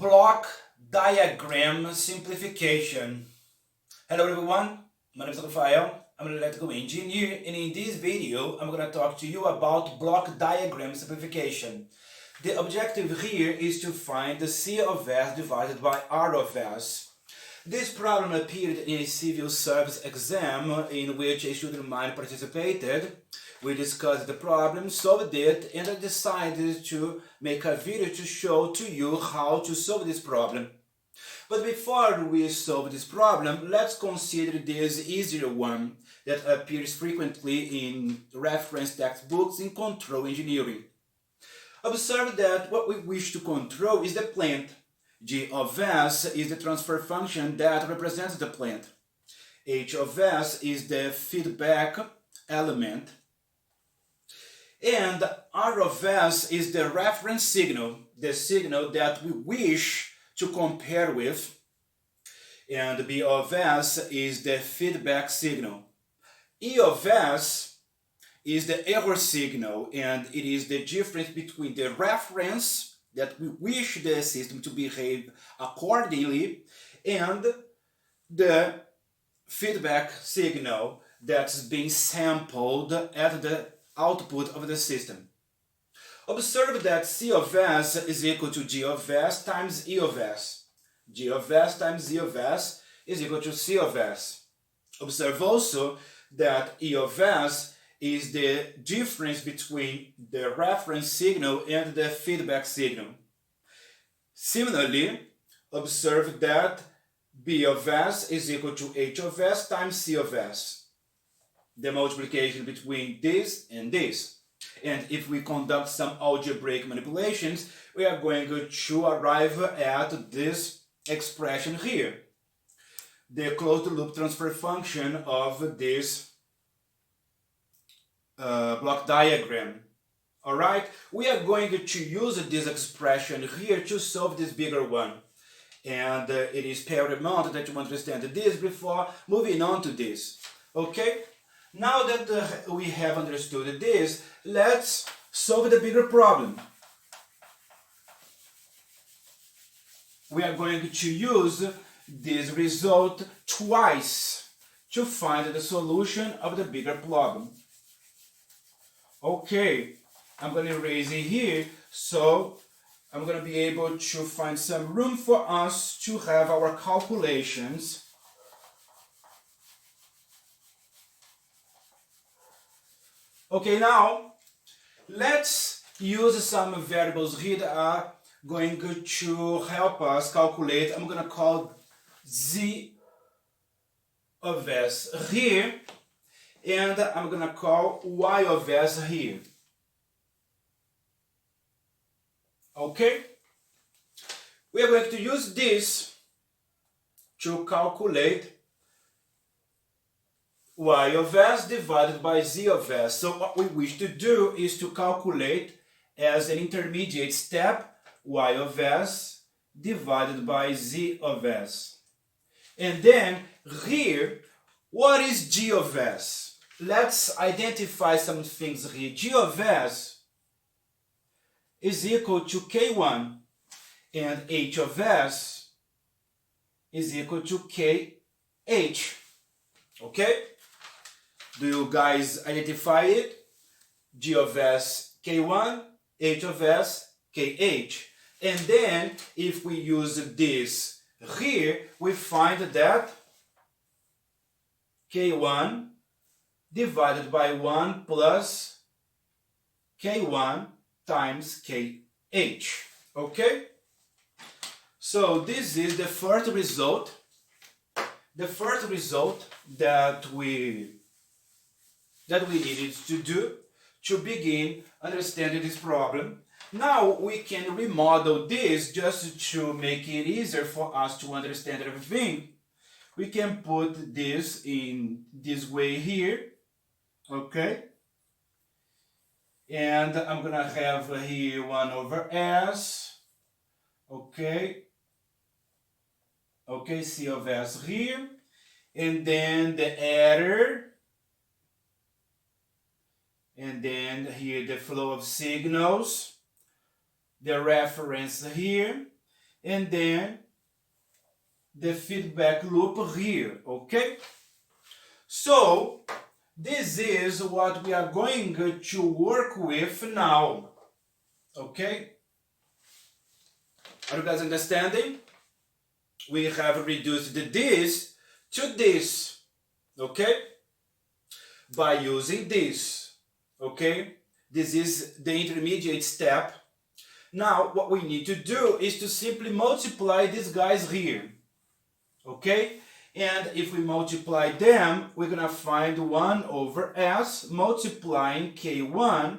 Block diagram simplification. Hello everyone, my name is Rafael. I'm an electrical engineer, and in this video I'm going to talk to you about block diagram simplification. The objective here is to find the C of S divided by R of S. This problem appeared in a civil service exam in which a student of mine participated. We discussed the problem, solved it, and I decided to make a video to show to you how to solve this problem. But before we solve this problem, let's consider this easier one that appears frequently in reference textbooks in control engineering. Observe that what we wish to control is the plant. G of S is the transfer function that represents the plant. H of S is the feedback element. And R of S is the reference signal, the signal that we wish to compare with. And B of S is the feedback signal. E of S is the error signal, and it is the difference between the reference that we wish the system to behave accordingly and the feedback signal that's being sampled at the output of the system. Observe that C of S is equal to G of S times E of S. G of S times E of S is equal to C of S. Observe also that E of S is the difference between the reference signal and the feedback signal. Similarly, observe that B of S is equal to H of S times C of S. The multiplication between this and this. And if we conduct some algebraic manipulations, we are going to arrive at this expression here. The closed loop transfer function of this block diagram. Alright, we are going to use this expression here to solve this bigger one. And it is paramount that you understand this before moving on to this. Okay? Now that we have understood this, let's solve the bigger problem. We are going to use this result twice to find the solution of the bigger problem. Okay, I'm going to erase it here, so I'm going to be able to find some room for us to have our calculations. Okay, now let's use some variables here that are going to help us calculate. I'm going to call Z of S here, and I'm going to call Y of S here. Okay? We are going to use this to calculate Y of S divided by Z of S. So what we wish to do is to calculate as an intermediate step Y of S divided by Z of S. And then here, what is G of S? Let's identify some things here. G of S is equal to K1 and H of S is equal to KH. Okay? Do you guys identify it? G of S, K1, H of S, KH. And then, if we use this here, we find that K1 divided by 1 plus K1 times KH. Okay? So this is the first result. The first result that we needed to do to begin understanding this problem. Now we can remodel this just to make it easier for us to understand everything. We can put this in this way here. Okay? And I'm going to have here 1 over S. Okay? Okay, C of S here. And then the error. And then here the flow of signals. The reference here. and then the feedback loop here, okay? So this is what we are going to work with now, okay? Are you guys understanding? We have reduced this to this, okay? By using this, okay? This is the intermediate step. Now, what we need to do is to simply multiply these guys here, okay? And if we multiply them, we're gonna find 1 over s multiplying k1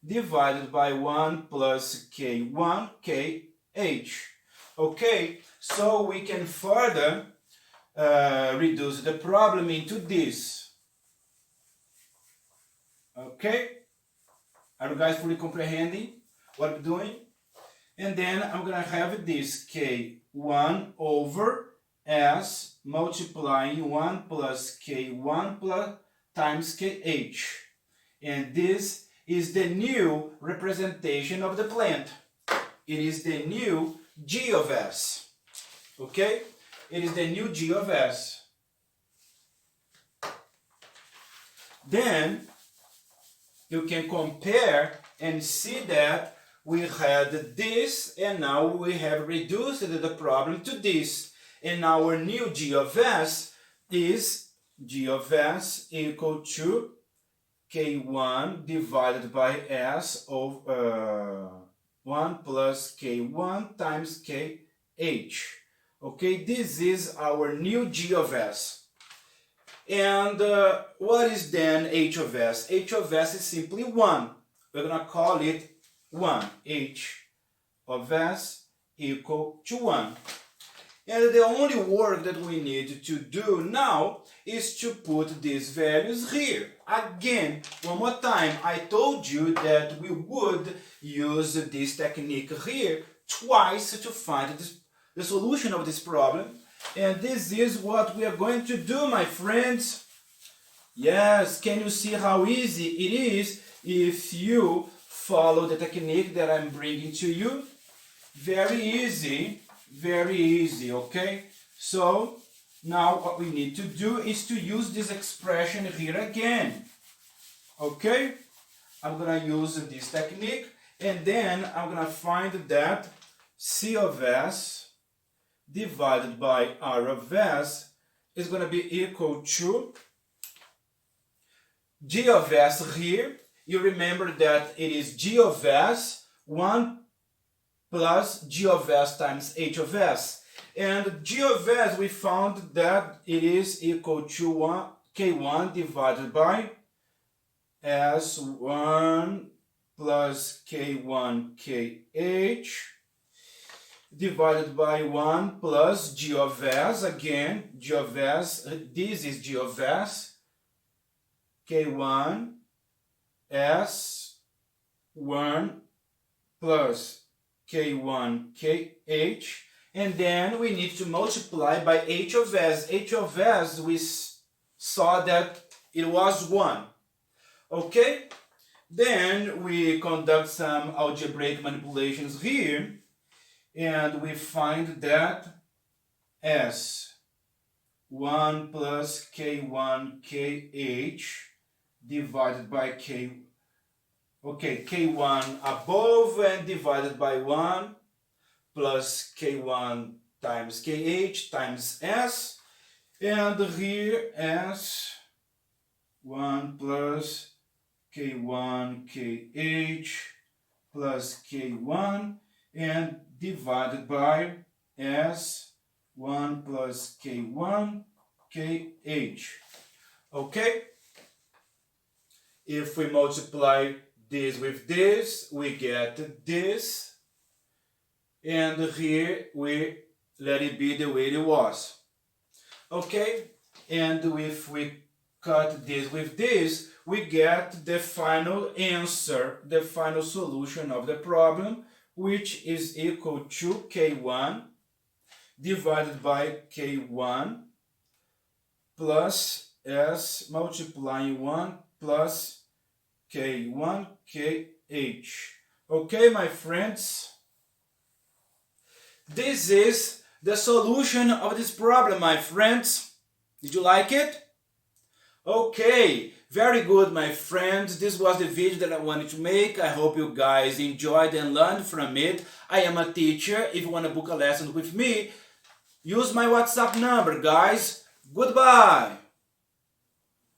divided by 1 plus k1 kh. Okay, so we can further reduce the problem into this. Okay, are you guys fully comprehending what I'm doing? And then I'm gonna have this k1 over s multiplying 1 plus k1 plus times kh. And this is the new representation of the plant. It is the new g of s. Okay? It is the new g of s. Then you can compare and see that we had this, and now we have reduced the problem to this. And our new g of s is g of s equal to k1 divided by s over 1 plus k1 times kh. Okay, this is our new g of s. And what is then h of s? H of s is simply 1. We're going to call it 1. H of s equal to 1. And the only work that we need to do now is to put these values here. Again, one more time, I told you that we would use this technique here twice to find the solution of this problem. And this is what we are going to do, my friends. Yes, can you see how easy it is if you follow the technique that I'm bringing to you? Very easy, okay? So now what we need to do is to use this expression here again, okay? I'm gonna use this technique, and then I'm gonna find that C of S divided by R of S is gonna be equal to G of S here. You remember that it is G of S 1 plus G of S times H of S. And G of S, we found that it is equal to K1 divided by S1 plus K1 KH divided by 1 plus G of S. Again, G of S, this is G of S, K1 S1 plus K1 KH, and then we need to multiply by H of S. H of S, we saw that it was 1. Okay? Then we conduct some algebraic manipulations here, and we find that S1 plus K1 KH divided by K1 above and divided by 1 plus K1 times KH times S, and here S1 plus K1 KH plus K1 and divided by S1 plus K1 KH. Okay? If we multiply this with this, we get this, and here we let it be the way it was. Okay, and if we cut this with this, we get the final answer, the final solution of the problem, which is equal to K1 divided by K1 plus S multiplying 1 plus K1 KH. Okay, my friends? This is the solution of this problem, my friends. Did you like it? Okay, very good, my friends. This was the video that I wanted to make. I hope you guys enjoyed and learned from it. I am a teacher. If you want to book a lesson with me, use my WhatsApp number, guys. Goodbye.